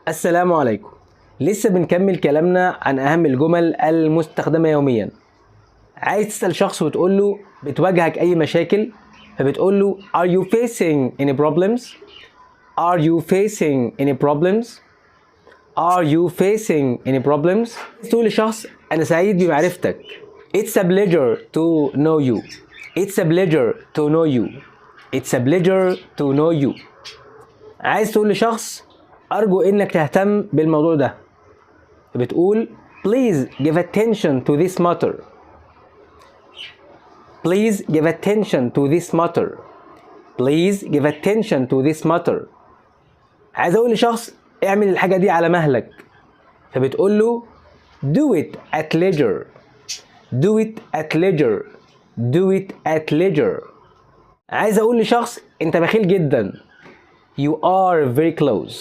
السلام عليكم. لسه بنكمل كلامنا عن أهم الجمل المستخدمة يوميا. عايز تسأل شخص وتقول له بتواجهك أي مشاكل، فبتقول له Are you facing any problems? Are you facing any problems? Are you facing any problems? تقول لشخص أنا سعيد بمعرفتك. It's a pleasure to know you. It's a pleasure to know you. It's a pleasure to know you. عايز تقول لشخص أرجو إنك تهتم بالموضوع ده، بتقول Please give attention to this matter. Please give attention to this matter. Please give attention to this matter. عايز أقول لشخص اعمل الحاجة دي على مهلك، فبتقول له Do it at leisure. Do it at leisure. Do it at leisure. عايز أقول لشخص أنت بخيل جدا. You are very close.